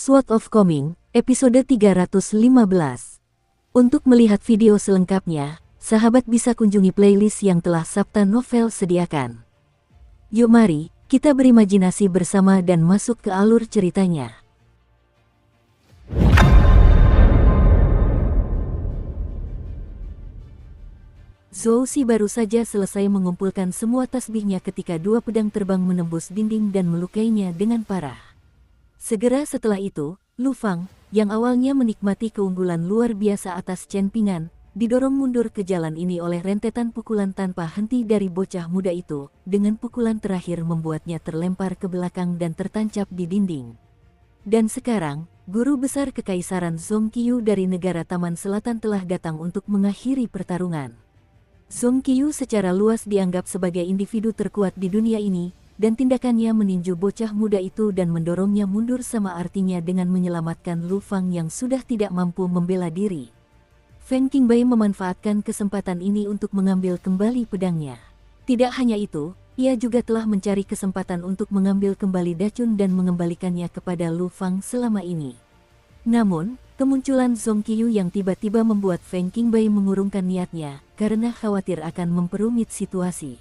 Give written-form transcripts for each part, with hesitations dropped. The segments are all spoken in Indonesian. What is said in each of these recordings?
Sword of Coming, episode 315. Untuk melihat video selengkapnya, sahabat bisa kunjungi playlist yang telah Sabta Novel sediakan. Yuk mari, kita berimajinasi bersama dan masuk ke alur ceritanya. Zhou Xi baru saja selesai mengumpulkan semua tasbihnya ketika dua pedang terbang menembus dinding dan melukainya dengan parah. Segera setelah itu, Lu Fang, yang awalnya menikmati keunggulan luar biasa atas Chen Ping'an, didorong mundur ke jalan ini oleh rentetan pukulan tanpa henti dari bocah muda itu, dengan pukulan terakhir membuatnya terlempar ke belakang dan tertancap di dinding. Dan sekarang, guru besar Kekaisaran Zhong Qiyu dari negara Taman Selatan telah datang untuk mengakhiri pertarungan. Zhong Qiyu secara luas dianggap sebagai individu terkuat di dunia ini, dan tindakannya meninju bocah muda itu dan mendorongnya mundur sama artinya dengan menyelamatkan Lu Fang yang sudah tidak mampu membela diri. Feng Qingbai memanfaatkan kesempatan ini untuk mengambil kembali pedangnya. Tidak hanya itu, ia juga telah mencari kesempatan untuk mengambil kembali Dacun dan mengembalikannya kepada Lu Fang selama ini. Namun, kemunculan Zhong Qiyu yang tiba-tiba membuat Feng Qingbai mengurungkan niatnya, karena khawatir akan memperumit situasi.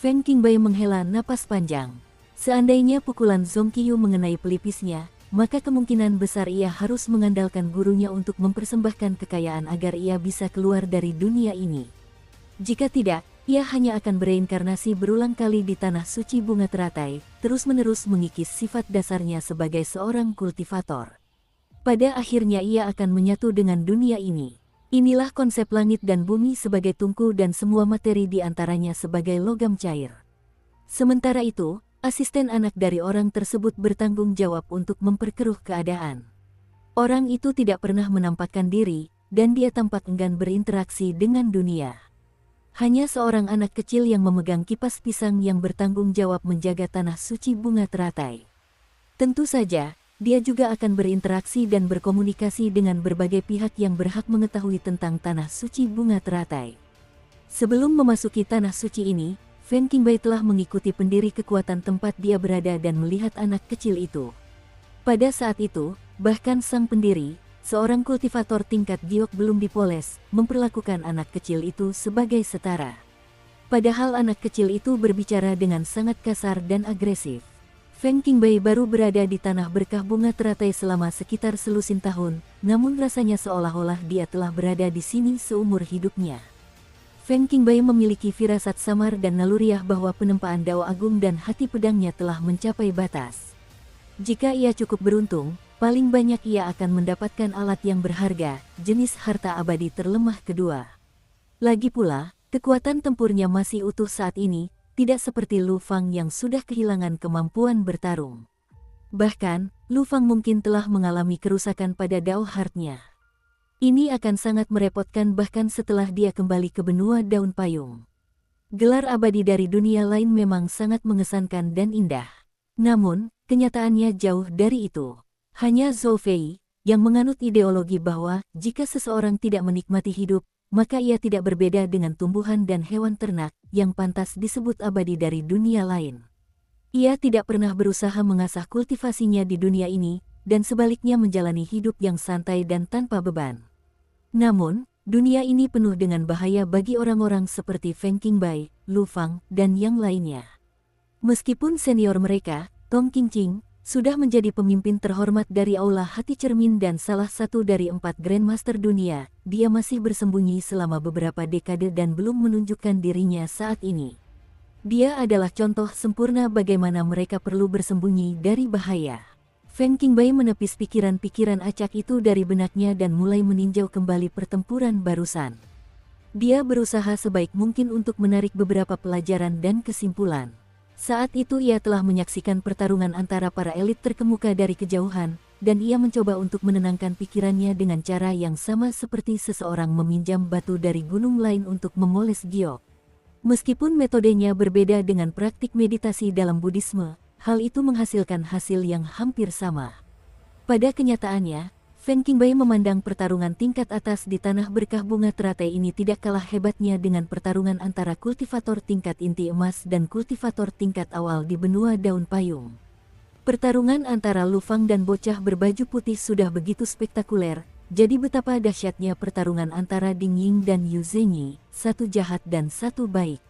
Feng Qingbai menghela napas panjang. Seandainya pukulan Zhong Qiyu mengenai pelipisnya, maka kemungkinan besar ia harus mengandalkan gurunya untuk mempersembahkan kekayaan agar ia bisa keluar dari dunia ini. Jika tidak, ia hanya akan bereinkarnasi berulang kali di tanah suci bunga teratai, terus-menerus mengikis sifat dasarnya sebagai seorang kultivator. Pada akhirnya ia akan menyatu dengan dunia ini. Inilah konsep langit dan bumi sebagai tungku dan semua materi di antaranya sebagai logam cair. Sementara itu, asisten anak dari orang tersebut bertanggung jawab untuk memperkeruh keadaan. Orang itu tidak pernah menampakkan diri, dan dia tampak enggan berinteraksi dengan dunia. Hanya seorang anak kecil yang memegang kipas pisang yang bertanggung jawab menjaga tanah suci bunga teratai. Tentu saja, dia juga akan berinteraksi dan berkomunikasi dengan berbagai pihak yang berhak mengetahui tentang tanah suci bunga teratai. Sebelum memasuki tanah suci ini, Feng Qingbai telah mengikuti pendiri kekuatan tempat dia berada dan melihat anak kecil itu. Pada saat itu, bahkan sang pendiri, seorang kultivator tingkat giok belum dipoles, memperlakukan anak kecil itu sebagai setara. Padahal anak kecil itu berbicara dengan sangat kasar dan agresif. Feng Qingbai baru berada di tanah berkah bunga teratai selama sekitar selusin tahun, namun rasanya seolah-olah dia telah berada di sini seumur hidupnya. Feng Qingbai memiliki firasat samar dan naluriah bahwa penempaan Dao Agung dan hati pedangnya telah mencapai batas. Jika ia cukup beruntung, paling banyak ia akan mendapatkan alat yang berharga, jenis harta abadi terlemah kedua. Lagi pula, kekuatan tempurnya masih utuh saat ini, tidak seperti Lu Fang yang sudah kehilangan kemampuan bertarung. Bahkan, Lu Fang mungkin telah mengalami kerusakan pada Dao Heart-nya. Ini akan sangat merepotkan bahkan setelah dia kembali ke benua daun payung. Gelar abadi dari dunia lain memang sangat mengesankan dan indah. Namun, kenyataannya jauh dari itu. Hanya Zhou Fei, yang menganut ideologi bahwa jika seseorang tidak menikmati hidup, maka ia tidak berbeda dengan tumbuhan dan hewan ternak yang pantas disebut abadi dari dunia lain. Ia tidak pernah berusaha mengasah kultivasinya di dunia ini, dan sebaliknya menjalani hidup yang santai dan tanpa beban. Namun, dunia ini penuh dengan bahaya bagi orang-orang seperti Feng Qingbai, Lu Fang, dan yang lainnya. Meskipun senior mereka, Tong Qingqing, sudah menjadi pemimpin terhormat dari Aula Hati Cermin dan salah satu dari 4 Grandmaster dunia, dia masih bersembunyi selama beberapa dekade dan belum menunjukkan dirinya saat ini. Dia adalah contoh sempurna bagaimana mereka perlu bersembunyi dari bahaya. Feng Qingbai menepis pikiran-pikiran acak itu dari benaknya dan mulai meninjau kembali pertempuran barusan. Dia berusaha sebaik mungkin untuk menarik beberapa pelajaran dan kesimpulan. Saat itu ia telah menyaksikan pertarungan antara para elit terkemuka dari kejauhan, dan ia mencoba untuk menenangkan pikirannya dengan cara yang sama seperti seseorang meminjam batu dari gunung lain untuk memoles giok. Meskipun metodenya berbeda dengan praktik meditasi dalam Buddhisme, hal itu menghasilkan hasil yang hampir sama. Pada kenyataannya, Feng Qingbai memandang pertarungan tingkat atas di tanah berkah bunga teratai ini tidak kalah hebatnya dengan pertarungan antara kultivator tingkat inti emas dan kultivator tingkat awal di benua daun payung. Pertarungan antara Lu Fang dan bocah berbaju putih sudah begitu spektakuler, jadi betapa dahsyatnya pertarungan antara Ding Ying dan Yu Zhenyi, satu jahat dan satu baik.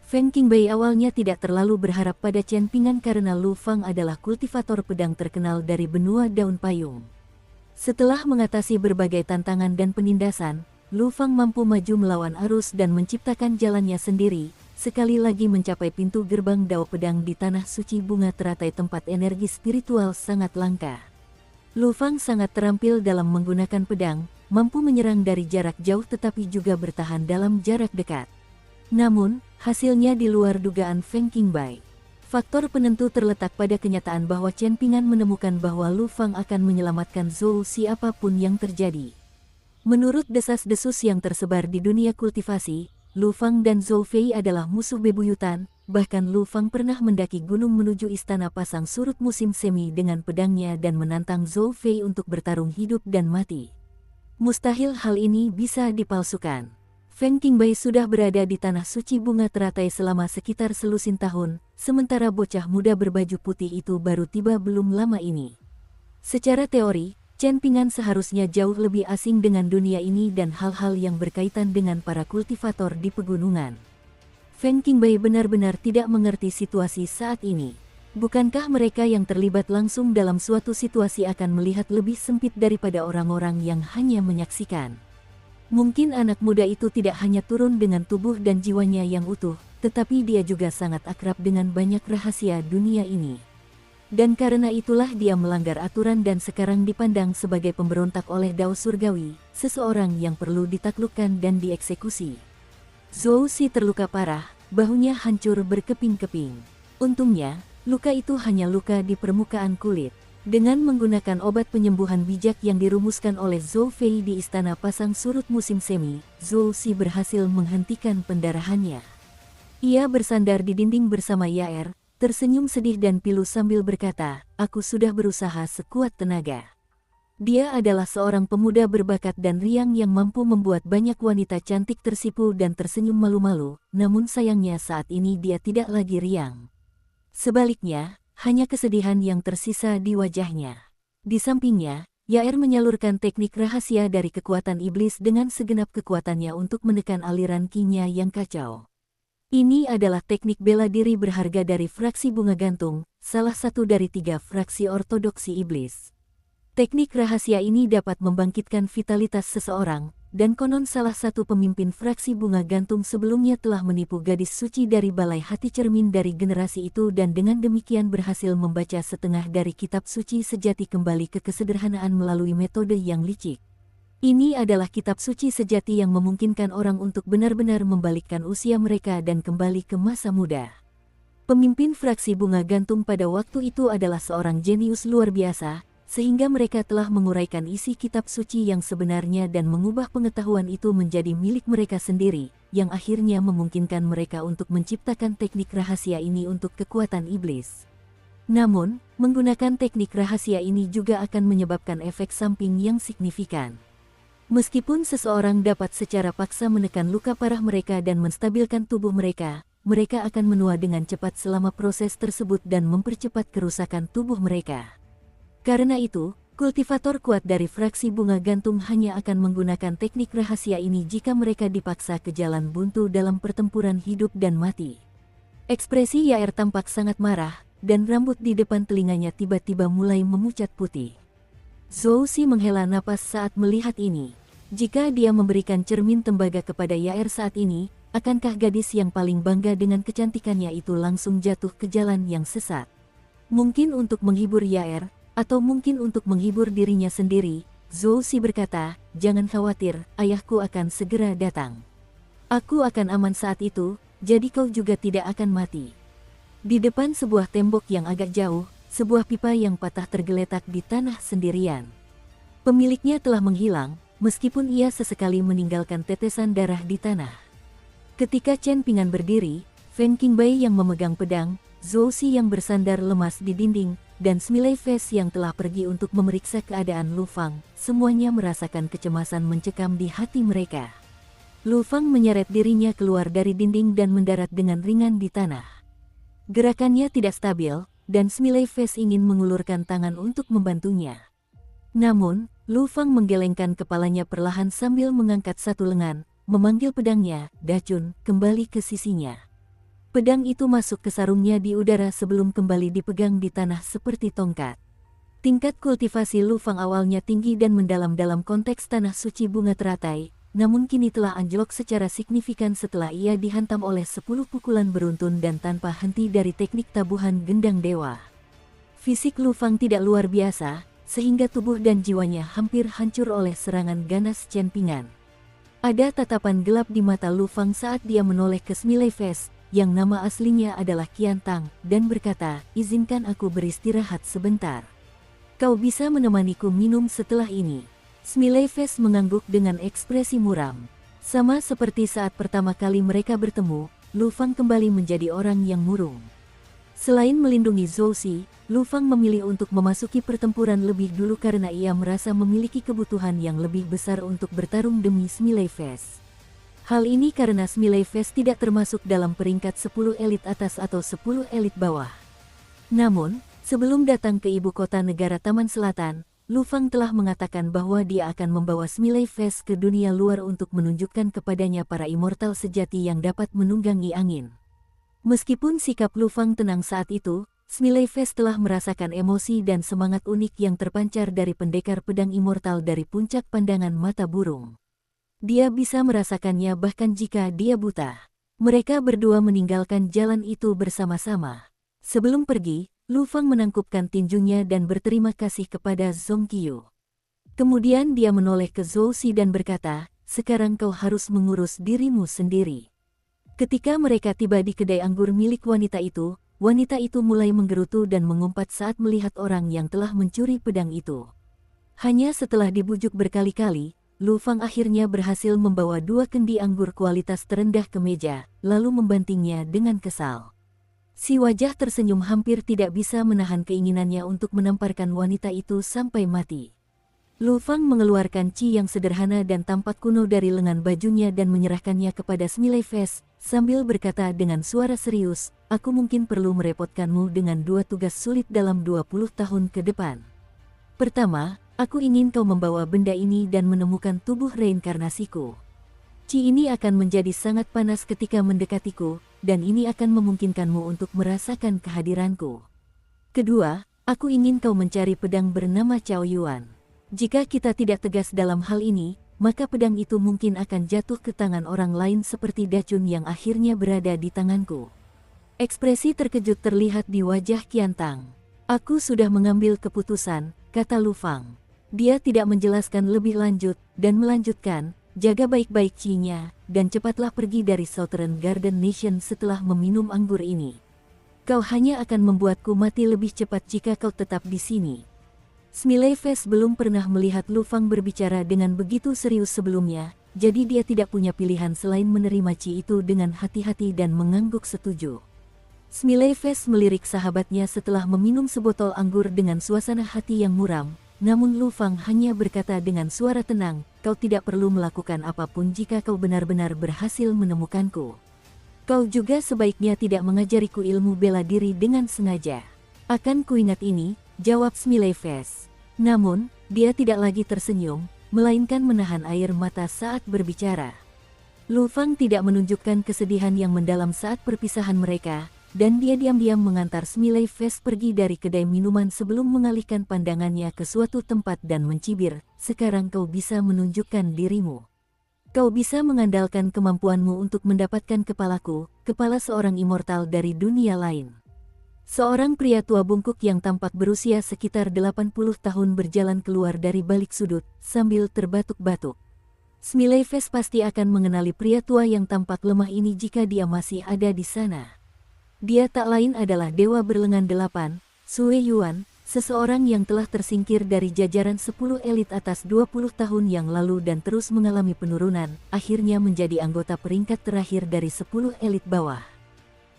Feng Qingbei awalnya tidak terlalu berharap pada Chen Ping'an karena Lu Fang adalah kultivator pedang terkenal dari benua daun payung. Setelah mengatasi berbagai tantangan dan penindasan, Lu Fang mampu maju melawan arus dan menciptakan jalannya sendiri, sekali lagi mencapai pintu gerbang Dao Pedang di Tanah Suci Bunga Teratai, tempat energi spiritual sangat langka. Lu Fang sangat terampil dalam menggunakan pedang, mampu menyerang dari jarak jauh tetapi juga bertahan dalam jarak dekat. Namun, hasilnya di luar dugaan Feng Qingbei. Faktor penentu terletak pada kenyataan bahwa Chen Ping'an menemukan bahwa Lu Fang akan menyelamatkan Zhou Si apapun yang terjadi. Menurut desas-desus yang tersebar di dunia kultivasi, Lu Fang dan Zhou Fei adalah musuh bebuyutan, bahkan Lu Fang pernah mendaki gunung menuju istana pasang surut musim semi dengan pedangnya dan menantang Zhou Fei untuk bertarung hidup dan mati. Mustahil hal ini bisa dipalsukan. Feng Qingbei sudah berada di Tanah Suci Bunga Teratai selama sekitar selusin tahun, sementara bocah muda berbaju putih itu baru tiba belum lama ini. Secara teori, Chen Ping'an seharusnya jauh lebih asing dengan dunia ini dan hal-hal yang berkaitan dengan para kultivator di pegunungan. Feng Qingbei benar-benar tidak mengerti situasi saat ini. Bukankah mereka yang terlibat langsung dalam suatu situasi akan melihat lebih sempit daripada orang-orang yang hanya menyaksikan? Mungkin anak muda itu tidak hanya turun dengan tubuh dan jiwanya yang utuh, tetapi dia juga sangat akrab dengan banyak rahasia dunia ini. Dan karena itulah dia melanggar aturan dan sekarang dipandang sebagai pemberontak oleh Dao Surgawi, seseorang yang perlu ditaklukkan dan dieksekusi. Zhou Si terluka parah, bahunya hancur berkeping-keping. Untungnya, luka itu hanya luka di permukaan kulit. Dengan menggunakan obat penyembuhan bijak yang dirumuskan oleh Zhou Fei di istana pasang surut musim semi, Zhou Si berhasil menghentikan pendarahannya. Ia bersandar di dinding bersama Yaer, tersenyum sedih dan pilu sambil berkata, "Aku sudah berusaha sekuat tenaga." Dia adalah seorang pemuda berbakat dan riang yang mampu membuat banyak wanita cantik tersipu dan tersenyum malu-malu, namun sayangnya saat ini dia tidak lagi riang. Sebaliknya, hanya kesedihan yang tersisa di wajahnya. Di sampingnya, Yaer menyalurkan teknik rahasia dari kekuatan iblis dengan segenap kekuatannya untuk menekan aliran ki-nya yang kacau. Ini adalah teknik bela diri berharga dari fraksi bunga gantung, salah satu dari 3 fraksi ortodoksi iblis. Teknik rahasia ini dapat membangkitkan vitalitas seseorang, dan konon salah satu pemimpin fraksi bunga gantung sebelumnya telah menipu gadis suci dari balai hati cermin dari generasi itu dan dengan demikian berhasil membaca setengah dari kitab suci sejati kembali ke kesederhanaan melalui metode yang licik. Ini adalah kitab suci sejati yang memungkinkan orang untuk benar-benar membalikkan usia mereka dan kembali ke masa muda. Pemimpin fraksi bunga gantung pada waktu itu adalah seorang jenius luar biasa, sehingga mereka telah menguraikan isi kitab suci yang sebenarnya dan mengubah pengetahuan itu menjadi milik mereka sendiri, yang akhirnya memungkinkan mereka untuk menciptakan teknik rahasia ini untuk kekuatan iblis. Namun, menggunakan teknik rahasia ini juga akan menyebabkan efek samping yang signifikan. Meskipun seseorang dapat secara paksa menekan luka parah mereka dan menstabilkan tubuh mereka, mereka akan menua dengan cepat selama proses tersebut dan mempercepat kerusakan tubuh mereka. Karena itu, kultivator kuat dari fraksi bunga gantung hanya akan menggunakan teknik rahasia ini jika mereka dipaksa ke jalan buntu dalam pertempuran hidup dan mati. Ekspresi Yaer tampak sangat marah, dan rambut di depan telinganya tiba-tiba mulai memucat putih. Zhou Si menghela napas saat melihat ini. Jika dia memberikan cermin tembaga kepada Yaer saat ini, akankah gadis yang paling bangga dengan kecantikannya itu langsung jatuh ke jalan yang sesat? Mungkin untuk menghibur Yaer, atau mungkin untuk menghibur dirinya sendiri, Zhou Si berkata, "Jangan khawatir, ayahku akan segera datang. Aku akan aman saat itu, jadi kau juga tidak akan mati." Di depan sebuah tembok yang agak jauh, sebuah pipa yang patah tergeletak di tanah sendirian. Pemiliknya telah menghilang, meskipun ia sesekali meninggalkan tetesan darah di tanah. Ketika Chen Ping'an berdiri, Feng Qingbei yang memegang pedang, Zhou Si yang bersandar lemas di dinding, dan Smiley Face yang telah pergi untuk memeriksa keadaan Lu Fang, semuanya merasakan kecemasan mencekam di hati mereka. Lu Fang menyeret dirinya keluar dari dinding dan mendarat dengan ringan di tanah. Gerakannya tidak stabil, dan Smiley Face ingin mengulurkan tangan untuk membantunya. Namun, Lu Fang menggelengkan kepalanya perlahan sambil mengangkat satu lengan, memanggil pedangnya, Dacun, kembali ke sisinya. Pedang itu masuk ke sarungnya di udara sebelum kembali dipegang di tanah seperti tongkat. Tingkat kultivasi Lu Fang awalnya tinggi dan mendalam dalam konteks tanah suci bunga teratai, namun kini telah anjlok secara signifikan setelah ia dihantam oleh 10 pukulan beruntun dan tanpa henti dari teknik tabuhan gendang dewa. Fisik Lu Fang tidak luar biasa, sehingga tubuh dan jiwanya hampir hancur oleh serangan ganas Chen Pingan. Ada tatapan gelap di mata Lu Fang saat dia menoleh ke Smiley Face, yang nama aslinya adalah Qian Tang, dan berkata, izinkan aku beristirahat sebentar. Kau bisa menemaniku minum setelah ini. Smiley Face mengangguk dengan ekspresi muram. Sama seperti saat pertama kali mereka bertemu, Lu Fang kembali menjadi orang yang murung. Selain melindungi Zhou Xi, Lu Fang memilih untuk memasuki pertempuran lebih dulu karena ia merasa memiliki kebutuhan yang lebih besar untuk bertarung demi Smiley Face. Hal ini karena Smiley Face tidak termasuk dalam peringkat 10 elit atas atau 10 elit bawah. Namun, sebelum datang ke ibu kota negara Taman Selatan, Lu Fang telah mengatakan bahwa dia akan membawa Smiley Face ke dunia luar untuk menunjukkan kepadanya para immortal sejati yang dapat menunggangi angin. Meskipun sikap Lu Fang tenang saat itu, Smiley Face telah merasakan emosi dan semangat unik yang terpancar dari pendekar pedang immortal dari puncak pandangan mata burung. Dia bisa merasakannya bahkan jika dia buta. Mereka berdua meninggalkan jalan itu bersama-sama. Sebelum pergi, Lu Fang menangkupkan tinjunya dan berterima kasih kepada Zhong Qiu. Kemudian dia menoleh ke Zhou Xi dan berkata, sekarang kau harus mengurus dirimu sendiri. Ketika mereka tiba di kedai anggur milik wanita itu mulai menggerutu dan mengumpat saat melihat orang yang telah mencuri pedang itu. Hanya setelah dibujuk berkali-kali, Lu Fang akhirnya berhasil membawa 2 kendi anggur kualitas terendah ke meja, lalu membantingnya dengan kesal. Si wajah tersenyum hampir tidak bisa menahan keinginannya untuk menamparkan wanita itu sampai mati. Lu Fang mengeluarkan ci yang sederhana dan tampak kuno dari lengan bajunya dan menyerahkannya kepada Smiley Face, sambil berkata dengan suara serius, aku mungkin perlu merepotkanmu dengan 2 tugas sulit dalam 20 tahun ke depan. Pertama, aku ingin kau membawa benda ini dan menemukan tubuh reinkarnasiku. Ci ini akan menjadi sangat panas ketika mendekatiku, dan ini akan memungkinkanmu untuk merasakan kehadiranku. Kedua, aku ingin kau mencari pedang bernama Cao Yuan. Jika kita tidak tegas dalam hal ini, maka pedang itu mungkin akan jatuh ke tangan orang lain seperti Dacun yang akhirnya berada di tanganku. Ekspresi terkejut terlihat di wajah Qian Tang. Aku sudah mengambil keputusan, kata Lu Fang. Dia tidak menjelaskan lebih lanjut, dan melanjutkan, jaga baik-baik ci-nya, dan cepatlah pergi dari Southern Garden Nation setelah meminum anggur ini. Kau hanya akan membuatku mati lebih cepat jika kau tetap di sini. Smiley Face belum pernah melihat Lu Fang berbicara dengan begitu serius sebelumnya, jadi dia tidak punya pilihan selain menerima ci itu dengan hati-hati dan mengangguk setuju. Smiley Face melirik sahabatnya setelah meminum sebotol anggur dengan suasana hati yang muram, namun Lu Fang hanya berkata dengan suara tenang, kau tidak perlu melakukan apapun jika kau benar-benar berhasil menemukanku. Kau juga sebaiknya tidak mengajariku ilmu bela diri dengan sengaja. Akan kuingat ini, jawab Smiley Face. Namun, dia tidak lagi tersenyum, melainkan menahan air mata saat berbicara. Lu Fang tidak menunjukkan kesedihan yang mendalam saat perpisahan mereka, dan dia diam-diam mengantar Smiley Face pergi dari kedai minuman sebelum mengalihkan pandangannya ke suatu tempat dan mencibir, sekarang kau bisa menunjukkan dirimu. Kau bisa mengandalkan kemampuanmu untuk mendapatkan kepalaku, kepala seorang immortal dari dunia lain. Seorang pria tua bungkuk yang tampak berusia sekitar 80 tahun berjalan keluar dari balik sudut, sambil terbatuk-batuk. Smiley Face pasti akan mengenali pria tua yang tampak lemah ini jika dia masih ada di sana. Dia tak lain adalah Dewa Berlengan 8, Sue Yuan, seseorang yang telah tersingkir dari jajaran 10 elit atas 20 tahun yang lalu dan terus mengalami penurunan, akhirnya menjadi anggota peringkat terakhir dari 10 elit bawah.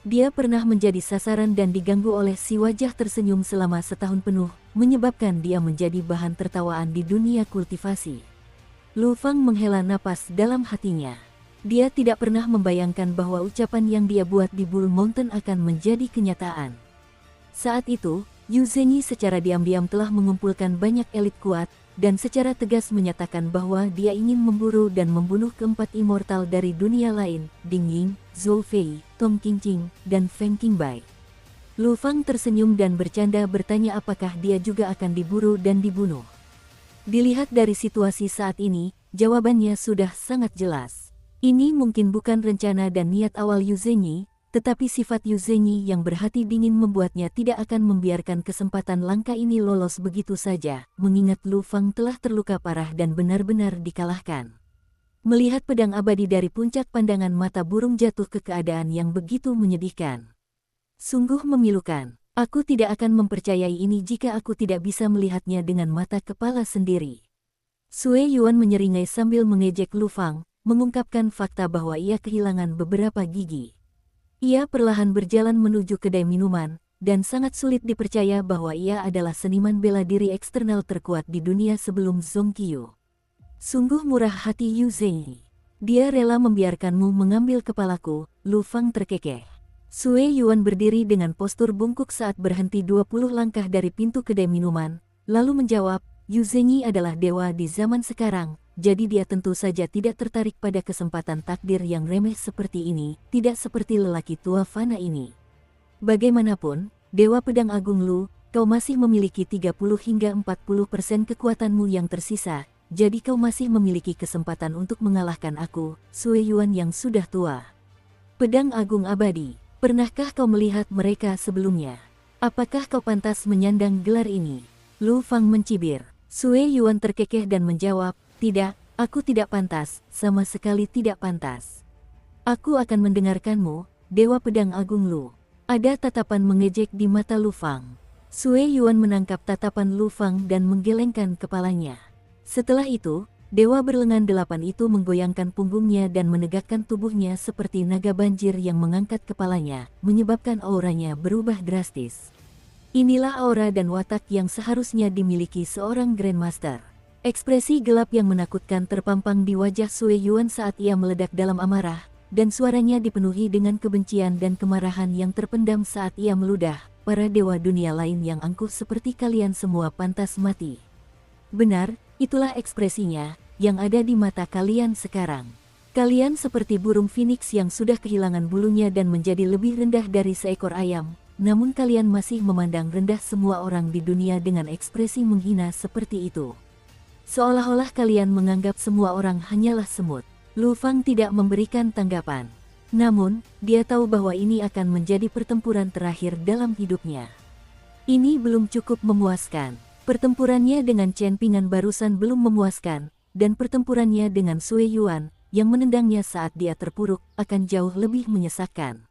Dia pernah menjadi sasaran dan diganggu oleh si wajah tersenyum selama setahun penuh, menyebabkan dia menjadi bahan tertawaan di dunia kultivasi. Lu Fang menghela napas dalam hatinya. Dia tidak pernah membayangkan bahwa ucapan yang dia buat di Bull Mountain akan menjadi kenyataan. Saat itu, Yu Zhenyi secara diam-diam telah mengumpulkan banyak elit kuat, dan secara tegas menyatakan bahwa dia ingin memburu dan membunuh keempat immortal dari dunia lain, Ding Ying, Zhou Fei, Tong Qingqing, dan Feng Qingbai. Lu Fang tersenyum dan bercanda bertanya apakah dia juga akan diburu dan dibunuh. Dilihat dari situasi saat ini, jawabannya sudah sangat jelas. Ini mungkin bukan rencana dan niat awal Yu Zhenyi, tetapi sifat Yu Zhenyi yang berhati dingin membuatnya tidak akan membiarkan kesempatan langka ini lolos begitu saja, mengingat Lu Fang telah terluka parah dan benar-benar dikalahkan. Melihat pedang abadi dari puncak pandangan mata burung jatuh ke keadaan yang begitu menyedihkan. Sungguh memilukan, aku tidak akan mempercayai ini jika aku tidak bisa melihatnya dengan mata kepala sendiri. Sue Yuan menyeringai sambil mengejek Lu Fang, mengungkapkan fakta bahwa ia kehilangan beberapa gigi. Ia perlahan berjalan menuju kedai minuman, dan sangat sulit dipercaya bahwa ia adalah seniman bela diri eksternal terkuat di dunia sebelum Zhong Qiu. Sungguh murah hati Yu Zhenyi. Dia rela membiarkanmu mengambil kepalaku, Lu Fang terkekeh. Sue Yuan berdiri dengan postur bungkuk saat berhenti 20 langkah dari pintu kedai minuman, lalu menjawab, Yu Zhenyi adalah dewa di zaman sekarang. Jadi dia tentu saja tidak tertarik pada kesempatan takdir yang remeh seperti ini, tidak seperti lelaki tua fana ini. Bagaimanapun, Dewa Pedang Agung Lu, kau masih memiliki 30 hingga 40% kekuatanmu yang tersisa, jadi kau masih memiliki kesempatan untuk mengalahkan aku, Sue Yuan yang sudah tua. Pedang Agung Abadi, pernahkah kau melihat mereka sebelumnya? Apakah kau pantas menyandang gelar ini? Lu Fang mencibir. Sue Yuan terkekeh dan menjawab, tidak, aku tidak pantas, sama sekali tidak pantas. Aku akan mendengarkanmu, Dewa Pedang Agung Lu. Ada tatapan mengejek di mata Lu Fang. Sue Yuan menangkap tatapan Lu Fang dan menggelengkan kepalanya. Setelah itu, Dewa berlengan 8 itu menggoyangkan punggungnya dan menegakkan tubuhnya seperti naga banjir yang mengangkat kepalanya, menyebabkan auranya berubah drastis. Inilah aura dan watak yang seharusnya dimiliki seorang Grandmaster. Ekspresi gelap yang menakutkan terpampang di wajah Sue Yuan saat ia meledak dalam amarah, dan suaranya dipenuhi dengan kebencian dan kemarahan yang terpendam saat ia meludah, para dewa dunia lain yang angkuh seperti kalian semua pantas mati. Benar, itulah ekspresinya, yang ada di mata kalian sekarang. Kalian seperti burung phoenix yang sudah kehilangan bulunya dan menjadi lebih rendah dari seekor ayam, namun kalian masih memandang rendah semua orang di dunia dengan ekspresi menghina seperti itu. Seolah-olah kalian menganggap semua orang hanyalah semut. Lu Fang tidak memberikan tanggapan. Namun, dia tahu bahwa ini akan menjadi pertempuran terakhir dalam hidupnya. Ini belum cukup memuaskan. Pertempurannya dengan Chen Pingan barusan belum memuaskan, dan pertempurannya dengan Sue Yuan, yang menendangnya saat dia terpuruk, akan jauh lebih menyesakkan.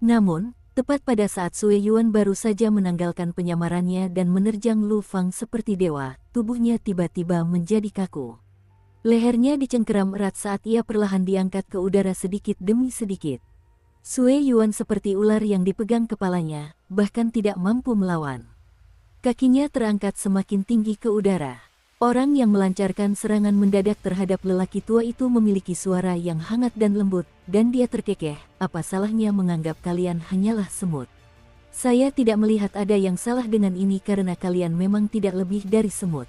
Namun, tepat pada saat Sue Yuan baru saja menanggalkan penyamarannya dan menerjang Lu Fang seperti dewa, tubuhnya tiba-tiba menjadi kaku. Lehernya dicengkeram erat saat ia perlahan diangkat ke udara sedikit demi sedikit. Sue Yuan seperti ular yang dipegang kepalanya, bahkan tidak mampu melawan. Kakinya terangkat semakin tinggi ke udara. Orang yang melancarkan serangan mendadak terhadap lelaki tua itu memiliki suara yang hangat dan lembut, dan dia terkekeh, apa salahnya menganggap kalian hanyalah semut? Saya tidak melihat ada yang salah dengan ini karena kalian memang tidak lebih dari semut.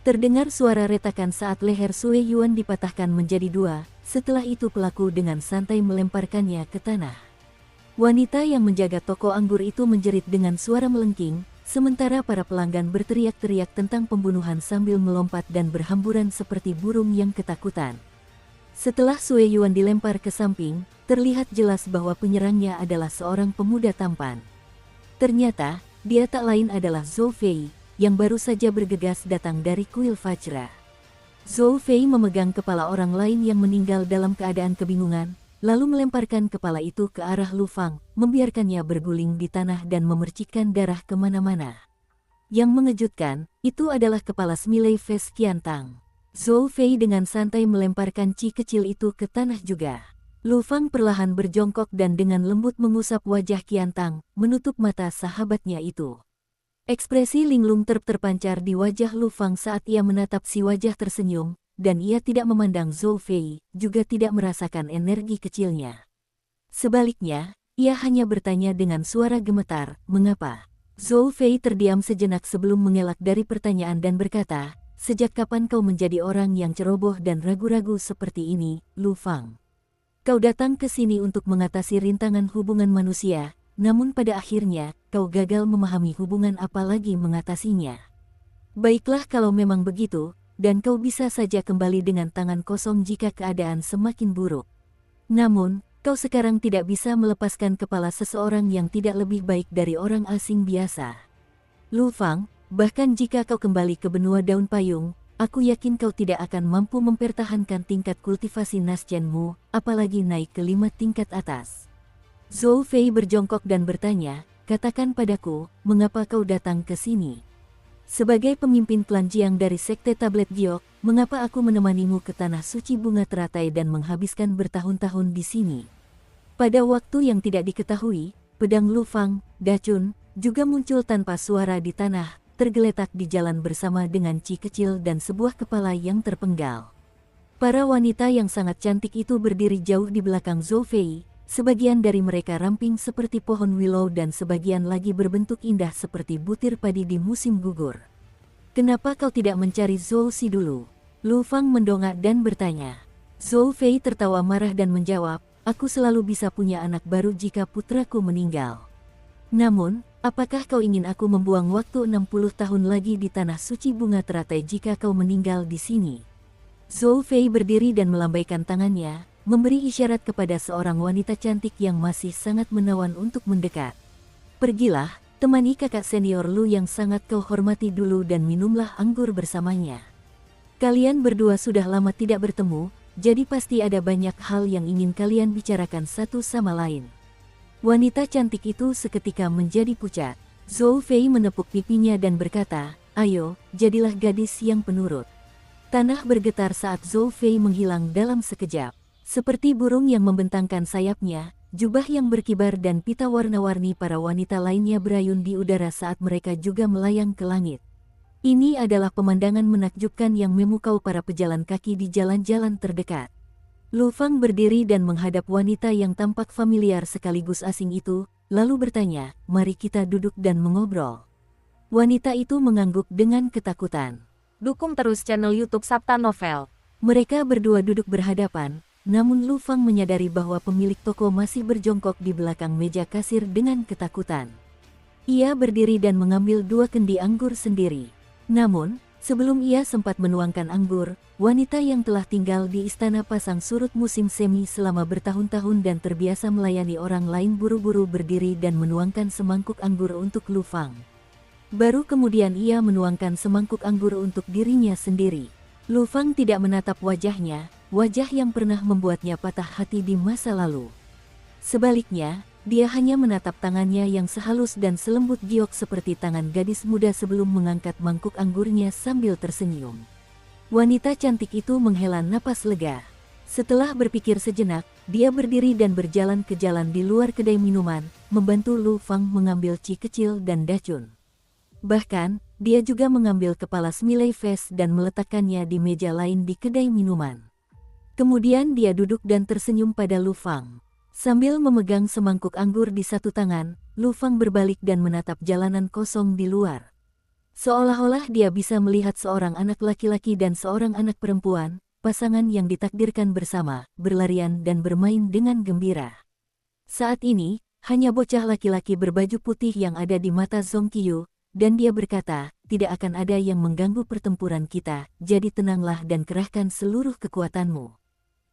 Terdengar suara retakan saat leher Sue Yuan dipatahkan menjadi dua, setelah itu pelaku dengan santai melemparkannya ke tanah. Wanita yang menjaga toko anggur itu menjerit dengan suara melengking, sementara para pelanggan berteriak-teriak tentang pembunuhan sambil melompat dan berhamburan seperti burung yang ketakutan. Setelah Sue Yuan dilempar ke samping, terlihat jelas bahwa penyerangnya adalah seorang pemuda tampan. Ternyata, dia tak lain adalah Zhou Fei, yang baru saja bergegas datang dari kuil Fajra. Zhou Fei memegang kepala orang lain yang meninggal dalam keadaan kebingungan, lalu melemparkan kepala itu ke arah Lu Fang, membiarkannya berguling di tanah dan memercikkan darah kemana-mana. Yang mengejutkan, itu adalah kepala semilai Ves Qiantang. Zhou Fei dengan santai melemparkan Ci kecil itu ke tanah juga. Lu Fang perlahan berjongkok dan dengan lembut mengusap wajah Qiantang, menutup mata sahabatnya itu. Ekspresi linglung terpancar di wajah Lu Fang saat ia menatap si wajah tersenyum, dan ia tidak memandang Zhou Fei, juga tidak merasakan energi kecilnya. Sebaliknya, ia hanya bertanya dengan suara gemetar, mengapa? Zhou Fei terdiam sejenak sebelum mengelak dari pertanyaan dan berkata, "Sejak kapan kau menjadi orang yang ceroboh dan ragu-ragu seperti ini, Lu Fang? Kau datang ke sini untuk mengatasi rintangan hubungan manusia, namun pada akhirnya, kau gagal memahami hubungan apalagi mengatasinya. Baiklah kalau memang begitu, dan kau bisa saja kembali dengan tangan kosong jika keadaan semakin buruk. Namun, kau sekarang tidak bisa melepaskan kepala seseorang yang tidak lebih baik dari orang asing biasa. Lu Fang, bahkan jika kau kembali ke benua daun payung, aku yakin kau tidak akan mampu mempertahankan tingkat kultivasi nasjenmu, apalagi naik ke 5 tingkat atas." Zhou Fei berjongkok dan bertanya, "Katakan padaku, mengapa kau datang ke sini? Sebagai pemimpin klan Jiang dari Sekte Tablet Giok, mengapa aku menemanimu ke tanah suci bunga teratai dan menghabiskan bertahun-tahun di sini?" Pada waktu yang tidak diketahui, pedang Lu Fang, Dachun, juga muncul tanpa suara di tanah, tergeletak di jalan bersama dengan Ci kecil dan sebuah kepala yang terpenggal. Para wanita yang sangat cantik itu berdiri jauh di belakang Zhou Fei, sebagian dari mereka ramping seperti pohon willow dan sebagian lagi berbentuk indah seperti butir padi di musim gugur. "Kenapa kau tidak mencari Zhou Si dulu?" Lu Fang mendongak dan bertanya. Zhou Fei tertawa marah dan menjawab, "Aku selalu bisa punya anak baru jika putraku meninggal. Namun, apakah kau ingin aku membuang waktu 60 tahun lagi di tanah suci bunga teratai jika kau meninggal di sini?" Zhou Fei berdiri dan melambaikan tangannya, memberi isyarat kepada seorang wanita cantik yang masih sangat menawan untuk mendekat. "Pergilah, temani kakak senior Lu yang sangat kau hormati dulu dan minumlah anggur bersamanya. Kalian berdua sudah lama tidak bertemu, jadi pasti ada banyak hal yang ingin kalian bicarakan satu sama lain." Wanita cantik itu seketika menjadi pucat. Zhou Fei menepuk pipinya dan berkata, "Ayo, jadilah gadis yang penurut." Tanah bergetar saat Zhou Fei menghilang dalam sekejap. Seperti burung yang membentangkan sayapnya, jubah yang berkibar dan pita warna-warni para wanita lainnya berayun di udara saat mereka juga melayang ke langit. Ini adalah pemandangan menakjubkan yang memukau para pejalan kaki di jalan-jalan terdekat. Lu Fang berdiri dan menghadap wanita yang tampak familiar sekaligus asing itu, lalu bertanya, "Mari kita duduk dan mengobrol." Wanita itu mengangguk dengan ketakutan. Dukung terus channel YouTube Sabta Novel. Mereka berdua duduk berhadapan, namun Lu Fang menyadari bahwa pemilik toko masih berjongkok di belakang meja kasir dengan ketakutan. Ia berdiri dan mengambil 2 kendi anggur sendiri. Namun, sebelum ia sempat menuangkan anggur, wanita yang telah tinggal di istana pasang surut musim semi selama bertahun-tahun dan terbiasa melayani orang lain buru-buru berdiri dan menuangkan semangkuk anggur untuk Lu Fang. Baru kemudian ia menuangkan semangkuk anggur untuk dirinya sendiri. Lu Fang tidak menatap wajahnya, wajah yang pernah membuatnya patah hati di masa lalu. Sebaliknya, dia hanya menatap tangannya yang sehalus dan selembut giok seperti tangan gadis muda sebelum mengangkat mangkuk anggurnya sambil tersenyum. Wanita cantik itu menghela napas lega. Setelah berpikir sejenak, dia berdiri dan berjalan ke jalan di luar kedai minuman, membantu Lu Fang mengambil Ci kecil dan Dachun. Bahkan, dia juga mengambil kepala Smiley Face dan meletakkannya di meja lain di kedai minuman. Kemudian dia duduk dan tersenyum pada Lu Fang. Sambil memegang semangkuk anggur di satu tangan, Lu Fang berbalik dan menatap jalanan kosong di luar. Seolah-olah dia bisa melihat seorang anak laki-laki dan seorang anak perempuan, pasangan yang ditakdirkan bersama, berlarian dan bermain dengan gembira. Saat ini, hanya bocah laki-laki berbaju putih yang ada di mata Zhong Qiyu, dan dia berkata, "Tidak akan ada yang mengganggu pertempuran kita, jadi tenanglah dan kerahkan seluruh kekuatanmu."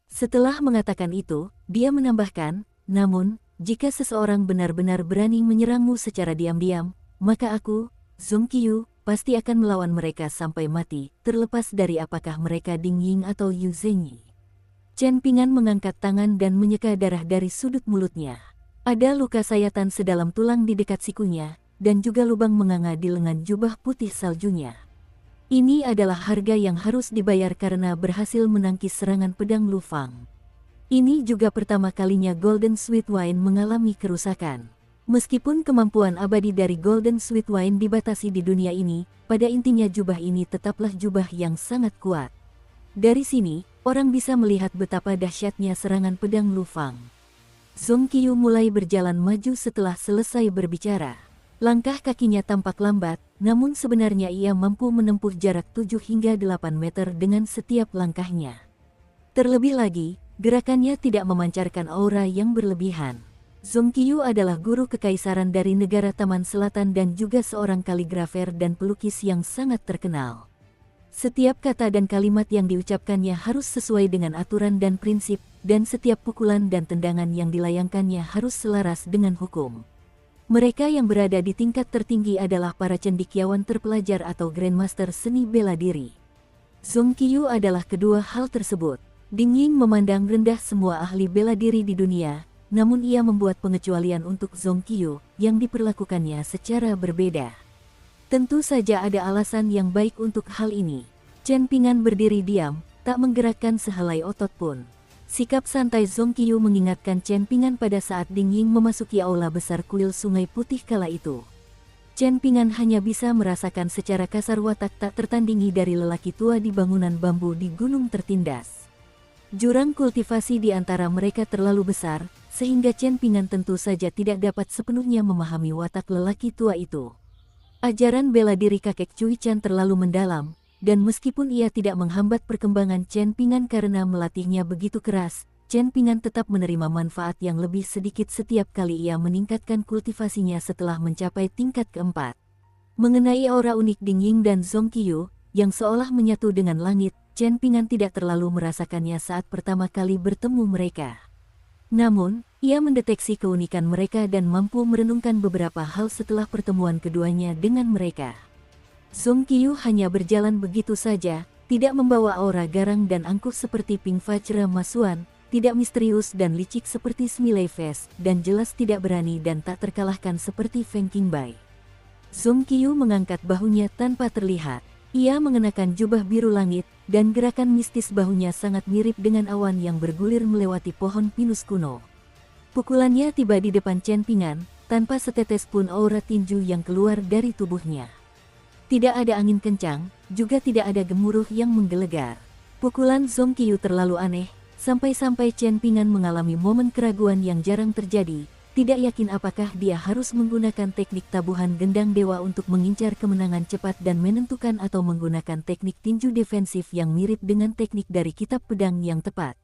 Setelah mengatakan itu, dia menambahkan, "Namun, jika seseorang benar-benar berani menyerangmu secara diam-diam, maka aku, Zhong Qiyu, pasti akan melawan mereka sampai mati, terlepas dari apakah mereka Ding Ying atau Yu Zhengyi." Chen Ping'an mengangkat tangan dan menyeka darah dari sudut mulutnya. Ada luka sayatan sedalam tulang di dekat sikunya, dan juga lubang menganga di lengan jubah putih saljunya. Ini adalah harga yang harus dibayar karena berhasil menangkis serangan pedang Lu Fang. Ini juga pertama kalinya Golden Sweet Wine mengalami kerusakan. Meskipun kemampuan abadi dari Golden Sweet Wine dibatasi di dunia ini, pada intinya jubah ini tetaplah jubah yang sangat kuat. Dari sini, orang bisa melihat betapa dahsyatnya serangan pedang Lu Fang. Zhong Qiyu mulai berjalan maju setelah selesai berbicara. Langkah kakinya tampak lambat, namun sebenarnya ia mampu menempuh jarak 7 hingga 8 meter dengan setiap langkahnya. Terlebih lagi, gerakannya tidak memancarkan aura yang berlebihan. Zong Qiyu adalah guru kekaisaran dari negara Taman Selatan dan juga seorang kaligrafer dan pelukis yang sangat terkenal. Setiap kata dan kalimat yang diucapkannya harus sesuai dengan aturan dan prinsip, dan setiap pukulan dan tendangan yang dilayangkannya harus selaras dengan hukum. Mereka yang berada di tingkat tertinggi adalah para cendekiawan terpelajar atau Grandmaster seni bela diri. Zong Qiyu adalah kedua hal tersebut. Ding Ying memandang rendah semua ahli bela diri di dunia, namun ia membuat pengecualian untuk Zong Qiyu yang diperlakukannya secara berbeda. Tentu saja ada alasan yang baik untuk hal ini. Chen Ping'an berdiri diam, tak menggerakkan sehelai otot pun. Sikap santai Zong Qiyu mengingatkan Chen Ping'an pada saat Ding Ying memasuki aula besar kuil Sungai Putih kala itu. Chen Ping'an hanya bisa merasakan secara kasar watak tak tertandingi dari lelaki tua di bangunan bambu di gunung tertindas. Jurang kultivasi di antara mereka terlalu besar, sehingga Chen Ping'an tentu saja tidak dapat sepenuhnya memahami watak lelaki tua itu. Ajaran bela diri kakek Cui Chan terlalu mendalam, dan meskipun ia tidak menghambat perkembangan Chen Ping'an karena melatihnya begitu keras, Chen Ping'an tetap menerima manfaat yang lebih sedikit setiap kali ia meningkatkan kultivasinya setelah mencapai tingkat keempat. Mengenai aura unik Ding Ying dan Zong Qiyu, yang seolah menyatu dengan langit, Chen Ping'an tidak terlalu merasakannya saat pertama kali bertemu mereka. Namun, ia mendeteksi keunikan mereka dan mampu merenungkan beberapa hal setelah pertemuan keduanya dengan mereka. Zong Qiyu hanya berjalan begitu saja, tidak membawa aura garang dan angkuh seperti Ping Fajra Masuan, tidak misterius dan licik seperti Smiley Face, dan jelas tidak berani dan tak terkalahkan seperti Feng Qingbai. Zong Qiyu mengangkat bahunya tanpa terlihat. Ia mengenakan jubah biru langit, dan gerakan mistis bahunya sangat mirip dengan awan yang bergulir melewati pohon pinus kuno. Pukulannya tiba di depan Chen Ping'an, tanpa setetes pun aura tinju yang keluar dari tubuhnya. Tidak ada angin kencang, juga tidak ada gemuruh yang menggelegar. Pukulan Zong Qiyu terlalu aneh, sampai-sampai Chen Ping'an mengalami momen keraguan yang jarang terjadi, tidak yakin apakah dia harus menggunakan teknik tabuhan gendang dewa untuk mengincar kemenangan cepat dan menentukan atau menggunakan teknik tinju defensif yang mirip dengan teknik dari kitab pedang yang tepat.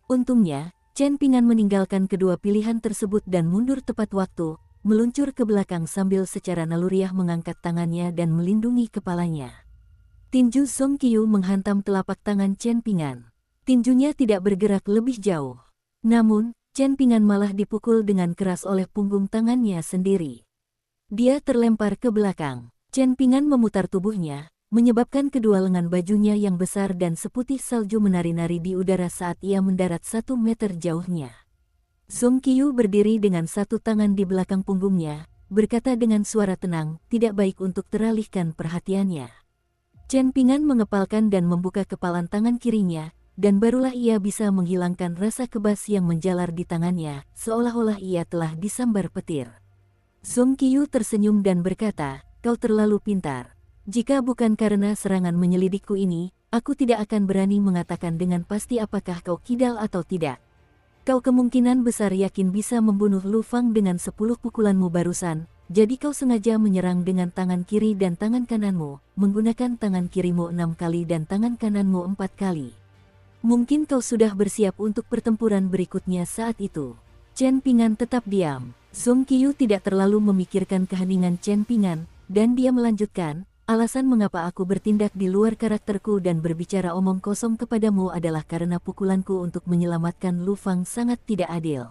Untungnya, Chen Ping'an meninggalkan kedua pilihan tersebut dan mundur tepat waktu, meluncur ke belakang sambil secara naluriah mengangkat tangannya dan melindungi kepalanya. Tinju Zong Qiyu menghantam telapak tangan Chen Ping'an. Tinjunya tidak bergerak lebih jauh. Namun, Chen Ping'an malah dipukul dengan keras oleh punggung tangannya sendiri. Dia terlempar ke belakang. Chen Ping'an memutar tubuhnya, menyebabkan kedua lengan bajunya yang besar dan seputih salju menari-nari di udara saat ia mendarat 1 meter jauhnya. Zong Qiyu berdiri dengan satu tangan di belakang punggungnya, berkata dengan suara tenang, tidak baik untuk teralihkan perhatiannya. Chen Ping'an mengepalkan dan membuka kepalan tangan kirinya, dan barulah ia bisa menghilangkan rasa kebas yang menjalar di tangannya, seolah-olah ia telah disambar petir. Zong Qiyu tersenyum dan berkata, kau terlalu pintar. Jika bukan karena serangan menyelidikku ini, aku tidak akan berani mengatakan dengan pasti apakah kau kidal atau tidak. Kau kemungkinan besar yakin bisa membunuh Lu Fang dengan 10 pukulanmu barusan, jadi kau sengaja menyerang dengan tangan kiri dan tangan kananmu, menggunakan tangan kirimu 6 kali dan tangan kananmu 4 kali. Mungkin kau sudah bersiap untuk pertempuran berikutnya saat itu. Chen Ping'an tetap diam. Zong Qiyu tidak terlalu memikirkan keheningan Chen Ping'an, dan dia melanjutkan, alasan mengapa aku bertindak di luar karakterku dan berbicara omong kosong kepadamu adalah karena pukulanku untuk menyelamatkan Lu Fang sangat tidak adil.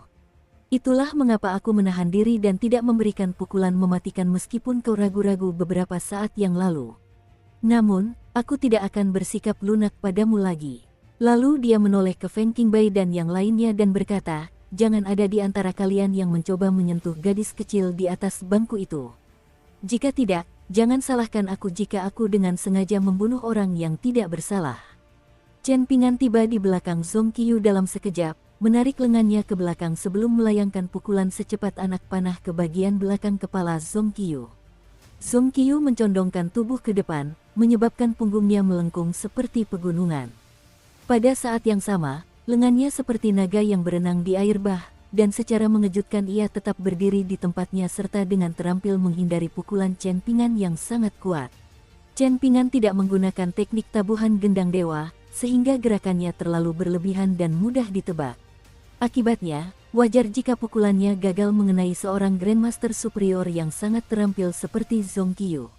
Itulah mengapa aku menahan diri dan tidak memberikan pukulan mematikan meskipun kau ragu-ragu beberapa saat yang lalu. Namun, aku tidak akan bersikap lunak padamu lagi. Lalu dia menoleh ke Feng Qingbai dan yang lainnya dan berkata, jangan ada di antara kalian yang mencoba menyentuh gadis kecil di atas bangku itu. Jika tidak, jangan salahkan aku jika aku dengan sengaja membunuh orang yang tidak bersalah. Chen Ping'an tiba di belakang Zong Qiyu dalam sekejap, menarik lengannya ke belakang sebelum melayangkan pukulan secepat anak panah ke bagian belakang kepala Zong Qiyu. Zong Qiyu mencondongkan tubuh ke depan, menyebabkan punggungnya melengkung seperti pegunungan. Pada saat yang sama, lengannya seperti naga yang berenang di air bah, dan secara mengejutkan ia tetap berdiri di tempatnya serta dengan terampil menghindari pukulan Chen Ping'an yang sangat kuat. Chen Ping'an tidak menggunakan teknik tabuhan gendang dewa, sehingga gerakannya terlalu berlebihan dan mudah ditebak. Akibatnya, wajar jika pukulannya gagal mengenai seorang Grandmaster superior yang sangat terampil seperti Zhong Qiyu.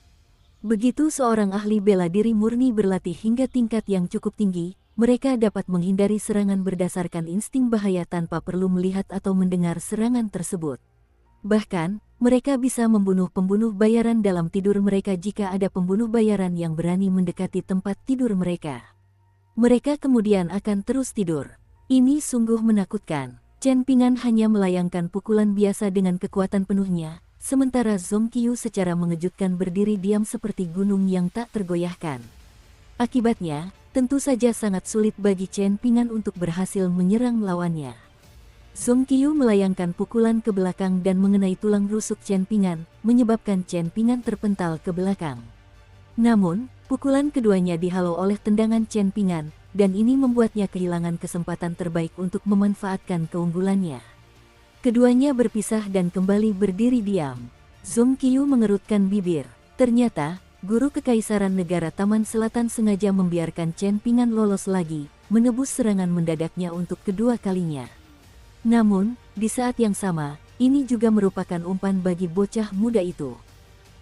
Begitu seorang ahli bela diri murni berlatih hingga tingkat yang cukup tinggi, mereka dapat menghindari serangan berdasarkan insting bahaya tanpa perlu melihat atau mendengar serangan tersebut. Bahkan, mereka bisa membunuh pembunuh bayaran dalam tidur mereka jika ada pembunuh bayaran yang berani mendekati tempat tidur mereka. Mereka kemudian akan terus tidur. Ini sungguh menakutkan. Chen Ping'an hanya melayangkan pukulan biasa dengan kekuatan penuhnya, sementara Zhong Qiyu secara mengejutkan berdiri diam seperti gunung yang tak tergoyahkan. Akibatnya, tentu saja sangat sulit bagi Chen Ping'an untuk berhasil menyerang lawannya. Zhong Qiyu melayangkan pukulan ke belakang dan mengenai tulang rusuk Chen Ping'an, menyebabkan Chen Ping'an terpental ke belakang. Namun, pukulan keduanya dihalau oleh tendangan Chen Ping'an, dan ini membuatnya kehilangan kesempatan terbaik untuk memanfaatkan keunggulannya. Keduanya berpisah dan kembali berdiri diam. Zhong Qiyu mengerutkan bibir. Ternyata, guru kekaisaran negara Taman Selatan sengaja membiarkan Chen Ping'an lolos lagi, menebus serangan mendadaknya untuk kedua kalinya. Namun, di saat yang sama, ini juga merupakan umpan bagi bocah muda itu.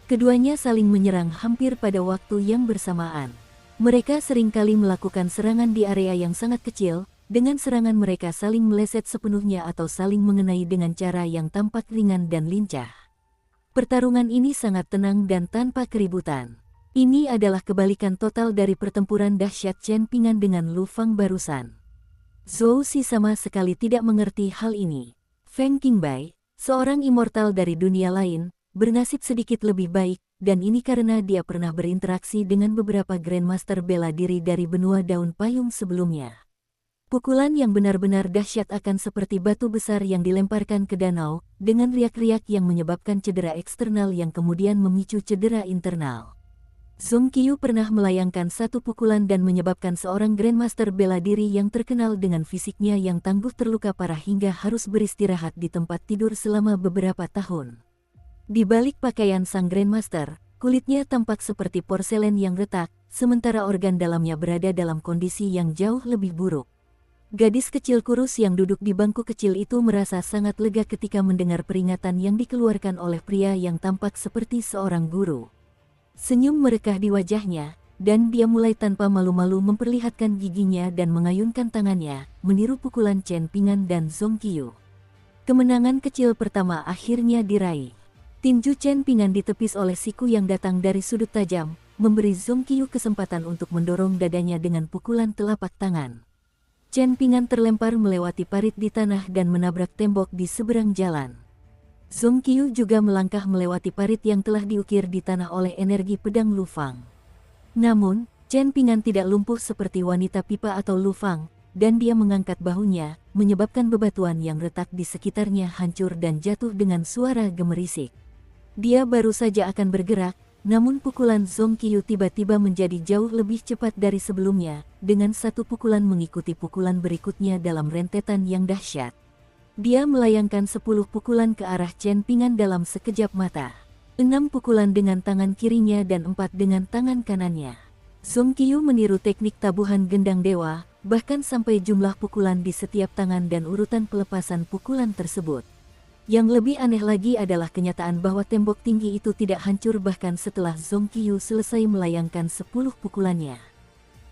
Keduanya saling menyerang hampir pada waktu yang bersamaan. Mereka seringkali melakukan serangan di area yang sangat kecil, dengan serangan mereka saling meleset sepenuhnya atau saling mengenai dengan cara yang tampak ringan dan lincah. Pertarungan ini sangat tenang dan tanpa keributan. Ini adalah kebalikan total dari pertempuran dahsyat Chen Ping'an dengan Lu Fang barusan. Zhou Si sama sekali tidak mengerti hal ini. Feng Qingbai, seorang immortal dari dunia lain, bernasib sedikit lebih baik, dan ini karena dia pernah berinteraksi dengan beberapa Grandmaster bela diri dari benua daun payung sebelumnya. Pukulan yang benar-benar dahsyat akan seperti batu besar yang dilemparkan ke danau, dengan riak-riak yang menyebabkan cedera eksternal yang kemudian memicu cedera internal. Zhong Qiyu pernah melayangkan satu pukulan dan menyebabkan seorang Grandmaster bela diri yang terkenal dengan fisiknya yang tangguh terluka parah hingga harus beristirahat di tempat tidur selama beberapa tahun. Di balik pakaian sang Grandmaster, kulitnya tampak seperti porselen yang retak, sementara organ dalamnya berada dalam kondisi yang jauh lebih buruk. Gadis kecil kurus yang duduk di bangku kecil itu merasa sangat lega ketika mendengar peringatan yang dikeluarkan oleh pria yang tampak seperti seorang guru. Senyum merekah di wajahnya, dan dia mulai tanpa malu-malu memperlihatkan giginya dan mengayunkan tangannya, meniru pukulan Chen Ping'an dan Zhong Qiyu. Kemenangan kecil pertama akhirnya diraih. Tinju Chen Ping'an ditepis oleh siku yang datang dari sudut tajam, memberi Zhong Qiyu kesempatan untuk mendorong dadanya dengan pukulan telapak tangan. Chen Ping'an terlempar melewati parit di tanah dan menabrak tembok di seberang jalan. Zhong Qiyu juga melangkah melewati parit yang telah diukir di tanah oleh energi pedang Lu Fang. Namun, Chen Ping'an tidak lumpuh seperti wanita pipa atau Lu Fang, dan dia mengangkat bahunya, menyebabkan bebatuan yang retak di sekitarnya hancur dan jatuh dengan suara gemerisik. Dia baru saja akan bergerak, namun pukulan Zhong Qiyu tiba-tiba menjadi jauh lebih cepat dari sebelumnya, dengan satu pukulan mengikuti pukulan berikutnya dalam rentetan yang dahsyat. Dia melayangkan 10 pukulan ke arah Chen Ping'an dalam sekejap mata. 6 pukulan dengan tangan kirinya dan 4 dengan tangan kanannya. Zhong Qiyu meniru teknik tabuhan gendang dewa, bahkan sampai jumlah pukulan di setiap tangan dan urutan pelepasan pukulan tersebut. Yang lebih aneh lagi adalah kenyataan bahwa tembok tinggi itu tidak hancur bahkan setelah Zhong Qiyu selesai melayangkan 10 pukulannya.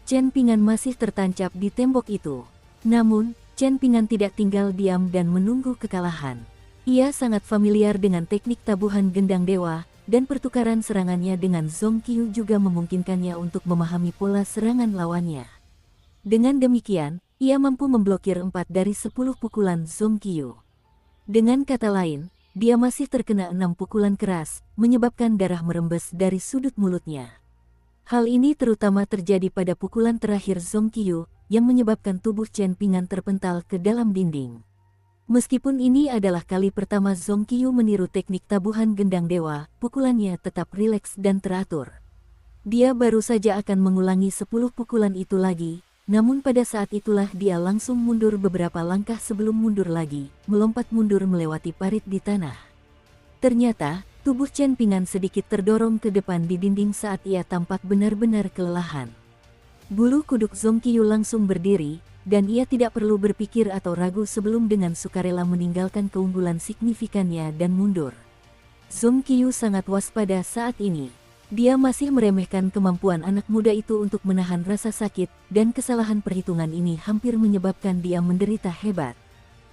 Chen Ping'an masih tertancap di tembok itu. Namun, Chen Ping'an tidak tinggal diam dan menunggu kekalahan. Ia sangat familiar dengan teknik tabuhan gendang dewa, dan pertukaran serangannya dengan Zhong Qiyu juga memungkinkannya untuk memahami pola serangan lawannya. Dengan demikian, ia mampu memblokir 4 dari 10 pukulan Zhong Qiyu. Dengan kata lain, dia masih terkena 6 pukulan keras, menyebabkan darah merembes dari sudut mulutnya. Hal ini terutama terjadi pada pukulan terakhir Zhong Qiyu, yang menyebabkan tubuh Chen Ping'an terpental ke dalam dinding. Meskipun ini adalah kali pertama Zhong Qiyu meniru teknik tabuhan gendang dewa, pukulannya tetap rileks dan teratur. Dia baru saja akan mengulangi 10 pukulan itu lagi, namun pada saat itulah dia langsung mundur beberapa langkah sebelum mundur lagi, melompat mundur melewati parit di tanah. Ternyata, tubuh Chen Ping'an sedikit terdorong ke depan di dinding saat ia tampak benar-benar kelelahan. Bulu kuduk Zhong Qiyu langsung berdiri, dan ia tidak perlu berpikir atau ragu sebelum dengan sukarela meninggalkan keunggulan signifikannya dan mundur. Zhong Qiyu sangat waspada saat ini. Dia masih meremehkan kemampuan anak muda itu untuk menahan rasa sakit, dan kesalahan perhitungan ini hampir menyebabkan dia menderita hebat.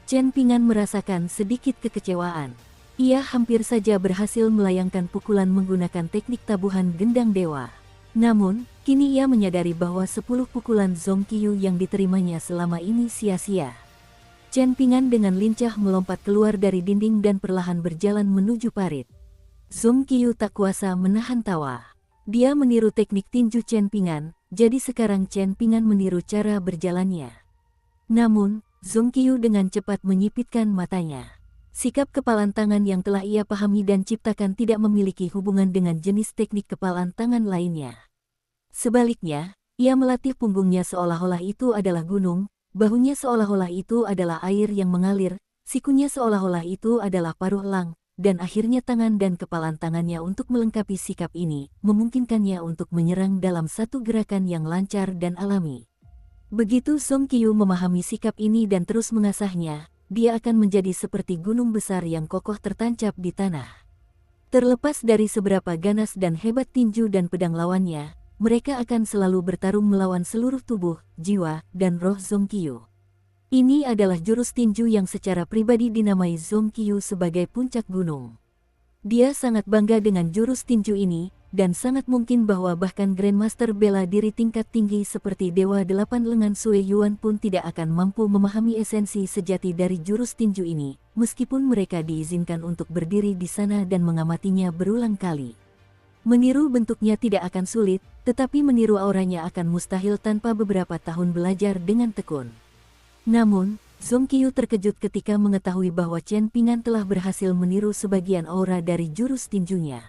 Chen Ping'an merasakan sedikit kekecewaan. Ia hampir saja berhasil melayangkan pukulan menggunakan teknik tabuhan gendang dewa. Namun, kini ia menyadari bahwa 10 pukulan Zhong Qiyu yang diterimanya selama ini sia-sia. Chen Ping'an dengan lincah melompat keluar dari dinding dan perlahan berjalan menuju parit. Zhong Qiyu tak kuasa menahan tawa. Dia meniru teknik tinju Chen Ping'an, jadi sekarang Chen Ping'an meniru cara berjalannya. Namun, Zhong Qiyu dengan cepat menyipitkan matanya. Sikap kepalan tangan yang telah ia pahami dan ciptakan tidak memiliki hubungan dengan jenis teknik kepalan tangan lainnya. Sebaliknya, ia melatih punggungnya seolah-olah itu adalah gunung, bahunya seolah-olah itu adalah air yang mengalir, sikunya seolah-olah itu adalah paruh elang, dan akhirnya tangan dan kepalan tangannya untuk melengkapi sikap ini, memungkinkannya untuk menyerang dalam satu gerakan yang lancar dan alami. Begitu Zhong Qiyu memahami sikap ini dan terus mengasahnya, dia akan menjadi seperti gunung besar yang kokoh tertancap di tanah. Terlepas dari seberapa ganas dan hebat tinju dan pedang lawannya, mereka akan selalu bertarung melawan seluruh tubuh, jiwa, dan roh Zhong Qiyu. Ini adalah jurus tinju yang secara pribadi dinamai Zhong Qiyu sebagai puncak gunung. Dia sangat bangga dengan jurus tinju ini, dan sangat mungkin bahwa bahkan Grandmaster bela diri tingkat tinggi seperti Dewa Delapan Lengan Sui Yuan pun tidak akan mampu memahami esensi sejati dari jurus tinju ini, meskipun mereka diizinkan untuk berdiri di sana dan mengamatinya berulang kali. Meniru bentuknya tidak akan sulit, tetapi meniru auranya akan mustahil tanpa beberapa tahun belajar dengan tekun. Namun, Zhong Qiyu terkejut ketika mengetahui bahwa Chen Ping'an telah berhasil meniru sebagian aura dari jurus tinjunya.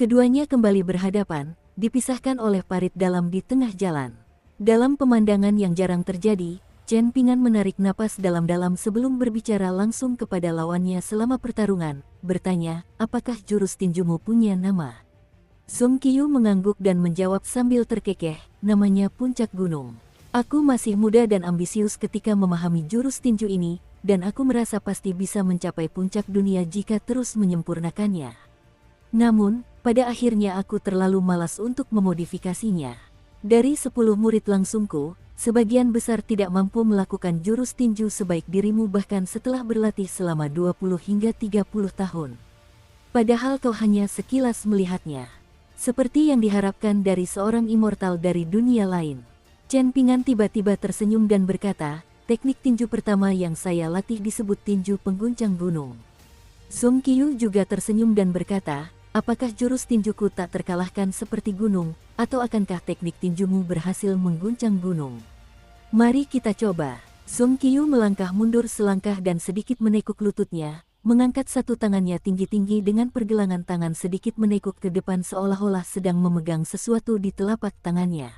Keduanya kembali berhadapan, dipisahkan oleh parit dalam di tengah jalan. Dalam pemandangan yang jarang terjadi, Chen Ping'an menarik napas dalam-dalam sebelum berbicara langsung kepada lawannya selama pertarungan, bertanya, apakah jurus tinjumu punya nama? Zhong Qiyu mengangguk dan menjawab sambil terkekeh, namanya Puncak Gunung. Aku masih muda dan ambisius ketika memahami jurus tinju ini, dan aku merasa pasti bisa mencapai puncak dunia jika terus menyempurnakannya. Namun, pada akhirnya aku terlalu malas untuk memodifikasinya. Dari 10 murid langsungku, sebagian besar tidak mampu melakukan jurus tinju sebaik dirimu bahkan setelah berlatih selama 20 hingga 30 tahun. Padahal kau hanya sekilas melihatnya. Seperti yang diharapkan dari seorang immortal dari dunia lain. Chen Ping'an tiba-tiba tersenyum dan berkata, teknik tinju pertama yang saya latih disebut tinju pengguncang gunung. Zhong Qiyu juga tersenyum dan berkata, apakah jurus tinjuku tak terkalahkan seperti gunung, atau akankah teknik tinjumu berhasil mengguncang gunung? Mari kita coba. Zhong Qiyu melangkah mundur selangkah dan sedikit menekuk lututnya, mengangkat satu tangannya tinggi-tinggi dengan pergelangan tangan sedikit menekuk ke depan seolah-olah sedang memegang sesuatu di telapak tangannya.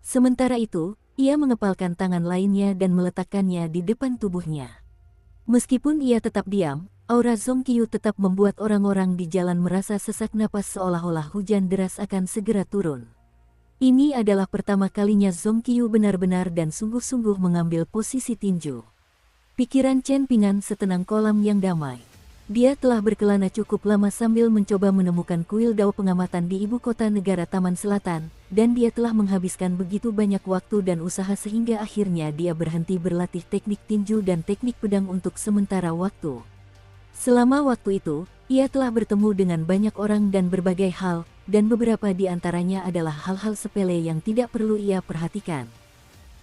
Sementara itu, ia mengepalkan tangan lainnya dan meletakkannya di depan tubuhnya. Meskipun ia tetap diam, aura Zhong Qiyu tetap membuat orang-orang di jalan merasa sesak napas seolah-olah hujan deras akan segera turun. Ini adalah pertama kalinya Zhong Qiyu benar-benar dan sungguh-sungguh mengambil posisi tinju. Pikiran Chen Ping'an setenang kolam yang damai. Dia telah berkelana cukup lama sambil mencoba menemukan kuil dao pengamatan di ibu kota negara Taman Selatan, dan dia telah menghabiskan begitu banyak waktu dan usaha sehingga akhirnya dia berhenti berlatih teknik tinju dan teknik pedang untuk sementara waktu. Selama waktu itu, ia telah bertemu dengan banyak orang dan berbagai hal, dan beberapa di antaranya adalah hal-hal sepele yang tidak perlu ia perhatikan.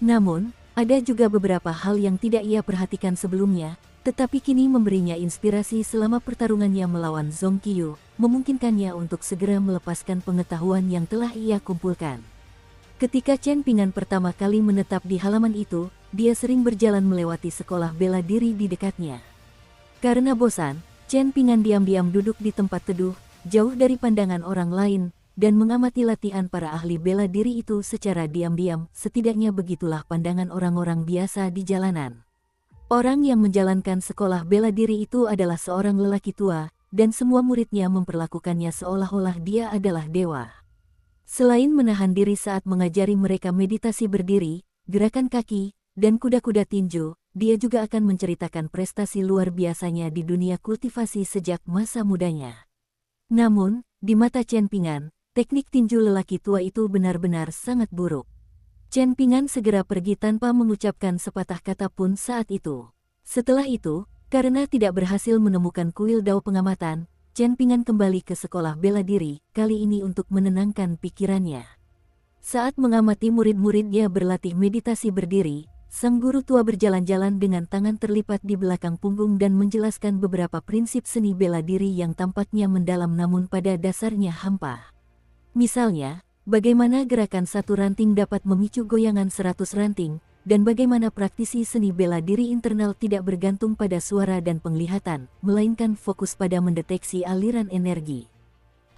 Namun, ada juga beberapa hal yang tidak ia perhatikan sebelumnya, tetapi kini memberinya inspirasi selama pertarungannya melawan Zhong Qiyu, memungkinkannya untuk segera melepaskan pengetahuan yang telah ia kumpulkan. Ketika Chen Ping'an pertama kali menetap di halaman itu, dia sering berjalan melewati sekolah bela diri di dekatnya. Karena bosan, Chen Ping'an diam-diam duduk di tempat teduh, jauh dari pandangan orang lain, dan mengamati latihan para ahli bela diri itu secara diam-diam, setidaknya begitulah pandangan orang-orang biasa di jalanan. Orang yang menjalankan sekolah bela diri itu adalah seorang lelaki tua, dan semua muridnya memperlakukannya seolah-olah dia adalah dewa. Selain menahan diri saat mengajari mereka meditasi berdiri, gerakan kaki, dan kuda-kuda tinju, dia juga akan menceritakan prestasi luar biasanya di dunia kultivasi sejak masa mudanya. Namun, di mata Chen Ping'an, teknik tinju lelaki tua itu benar-benar sangat buruk. Chen Ping'an segera pergi tanpa mengucapkan sepatah kata pun saat itu. Setelah itu, karena tidak berhasil menemukan kuil dao pengamatan, Chen Ping'an kembali ke sekolah bela diri, kali ini untuk menenangkan pikirannya. Saat mengamati murid-muridnya berlatih meditasi berdiri, sang guru tua berjalan-jalan dengan tangan terlipat di belakang punggung dan menjelaskan beberapa prinsip seni bela diri yang tampaknya mendalam namun pada dasarnya hampa. Misalnya, bagaimana gerakan satu ranting dapat memicu goyangan 100 ranting, dan bagaimana praktisi seni bela diri internal tidak bergantung pada suara dan penglihatan, melainkan fokus pada mendeteksi aliran energi.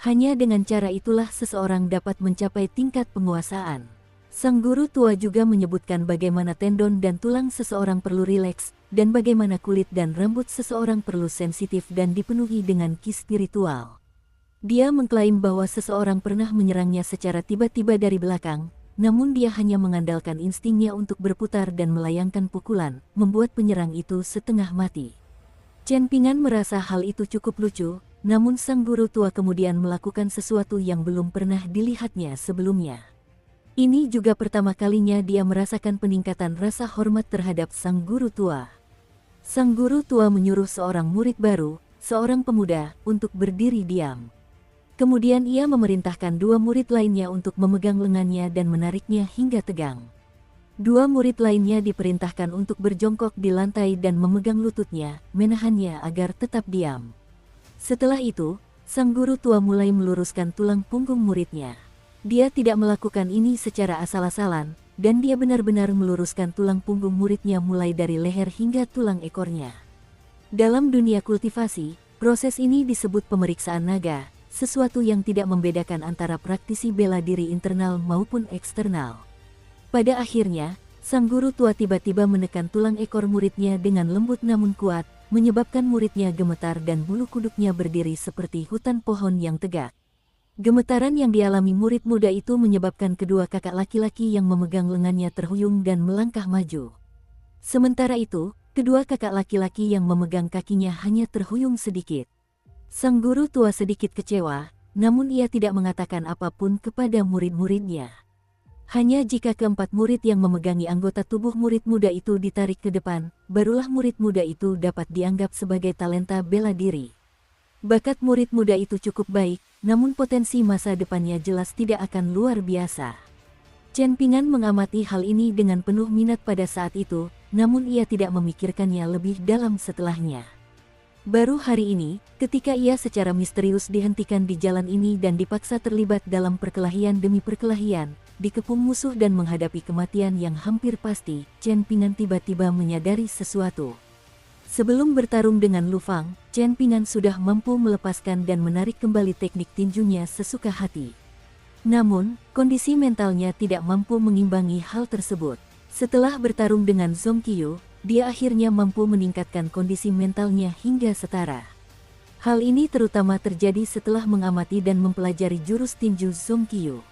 Hanya dengan cara itulah seseorang dapat mencapai tingkat penguasaan. Sang guru tua juga menyebutkan bagaimana tendon dan tulang seseorang perlu rileks, dan bagaimana kulit dan rambut seseorang perlu sensitif dan dipenuhi dengan ki spiritual. Dia mengklaim bahwa seseorang pernah menyerangnya secara tiba-tiba dari belakang, namun dia hanya mengandalkan instingnya untuk berputar dan melayangkan pukulan, membuat penyerang itu setengah mati. Chen Ping'an merasa hal itu cukup lucu, namun sang guru tua kemudian melakukan sesuatu yang belum pernah dilihatnya sebelumnya. Ini juga pertama kalinya dia merasakan peningkatan rasa hormat terhadap sang guru tua. Sang guru tua menyuruh seorang murid baru, seorang pemuda, untuk berdiri diam. Kemudian ia memerintahkan dua murid lainnya untuk memegang lengannya dan menariknya hingga tegang. Dua murid lainnya diperintahkan untuk berjongkok di lantai dan memegang lututnya, menahannya agar tetap diam. Setelah itu, sang guru tua mulai meluruskan tulang punggung muridnya. Dia tidak melakukan ini secara asal-asalan, dan dia benar-benar meluruskan tulang punggung muridnya mulai dari leher hingga tulang ekornya. Dalam dunia kultivasi, proses ini disebut pemeriksaan naga, sesuatu yang tidak membedakan antara praktisi bela diri internal maupun eksternal. Pada akhirnya, sang guru tua tiba-tiba menekan tulang ekor muridnya dengan lembut namun kuat, menyebabkan muridnya gemetar dan bulu kuduknya berdiri seperti hutan pohon yang tegak. Gemetaran yang dialami murid muda itu menyebabkan kedua kakak laki-laki yang memegang lengannya terhuyung dan melangkah maju. Sementara itu, kedua kakak laki-laki yang memegang kakinya hanya terhuyung sedikit. Sang guru tua sedikit kecewa, namun ia tidak mengatakan apapun kepada murid-muridnya. Hanya jika keempat murid yang memegangi anggota tubuh murid muda itu ditarik ke depan, barulah murid muda itu dapat dianggap sebagai talenta bela diri. Bakat murid muda itu cukup baik, namun potensi masa depannya jelas tidak akan luar biasa. Chen Ping'an mengamati hal ini dengan penuh minat pada saat itu, namun ia tidak memikirkannya lebih dalam setelahnya. Baru hari ini, ketika ia secara misterius dihentikan di jalan ini dan dipaksa terlibat dalam perkelahian demi perkelahian, dikepung musuh dan menghadapi kematian yang hampir pasti, Chen Ping'an tiba-tiba menyadari sesuatu. Sebelum bertarung dengan Lu Fang, Chen Ping'an sudah mampu melepaskan dan menarik kembali teknik tinjunya sesuka hati. Namun, kondisi mentalnya tidak mampu mengimbangi hal tersebut. Setelah bertarung dengan Zhong Qiyu, dia akhirnya mampu meningkatkan kondisi mentalnya hingga setara. Hal ini terutama terjadi setelah mengamati dan mempelajari jurus tinju Zhong Qiyu.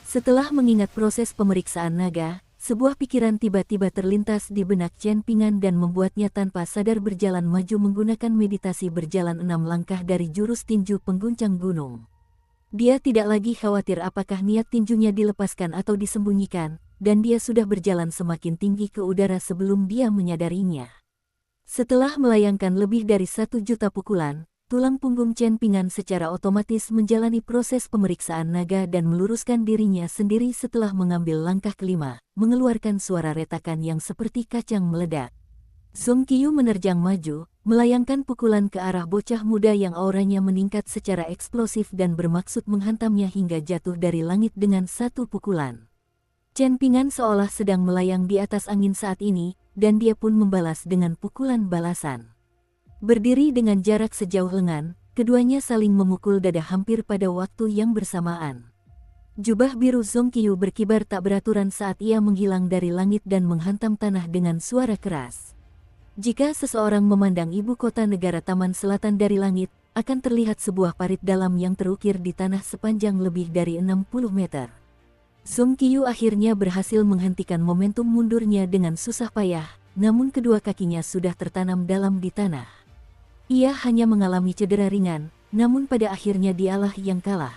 Setelah mengingat proses pemeriksaan naga, sebuah pikiran tiba-tiba terlintas di benak Chen Ping'an dan membuatnya tanpa sadar berjalan maju menggunakan meditasi berjalan 6 langkah dari jurus tinju pengguncang gunung. Dia tidak lagi khawatir apakah niat tinjunya dilepaskan atau disembunyikan, dan dia sudah berjalan semakin tinggi ke udara sebelum dia menyadarinya. Setelah melayangkan lebih dari 1 juta pukulan, tulang punggung Chen Ping'an secara otomatis menjalani proses pemeriksaan naga dan meluruskan dirinya sendiri setelah mengambil langkah kelima, mengeluarkan suara retakan yang seperti kacang meledak. Zhong Qiyu menerjang maju, melayangkan pukulan ke arah bocah muda yang auranya meningkat secara eksplosif dan bermaksud menghantamnya hingga jatuh dari langit dengan 1 pukulan. Chen Ping'an seolah sedang melayang di atas angin saat ini, dan dia pun membalas dengan pukulan balasan. Berdiri dengan jarak sejauh lengan, keduanya saling memukul dada hampir pada waktu yang bersamaan. Jubah biru Song Qiyu berkibar tak beraturan saat ia menghilang dari langit dan menghantam tanah dengan suara keras. Jika seseorang memandang ibu kota negara Taman Selatan dari langit, akan terlihat sebuah parit dalam yang terukir di tanah sepanjang lebih dari 60 meter. Song Qiyu akhirnya berhasil menghentikan momentum mundurnya dengan susah payah, namun kedua kakinya sudah tertanam dalam di tanah. Ia hanya mengalami cedera ringan, namun pada akhirnya dialah yang kalah.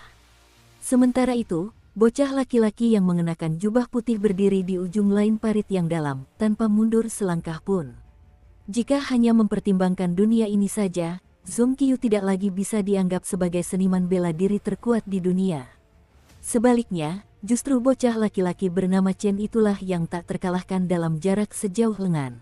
Sementara itu, bocah laki-laki yang mengenakan jubah putih berdiri di ujung lain parit yang dalam, tanpa mundur selangkah pun. Jika hanya mempertimbangkan dunia ini saja, Song Qiyu tidak lagi bisa dianggap sebagai seniman bela diri terkuat di dunia. Sebaliknya, justru bocah laki-laki bernama Chen itulah yang tak terkalahkan dalam jarak sejauh lengan.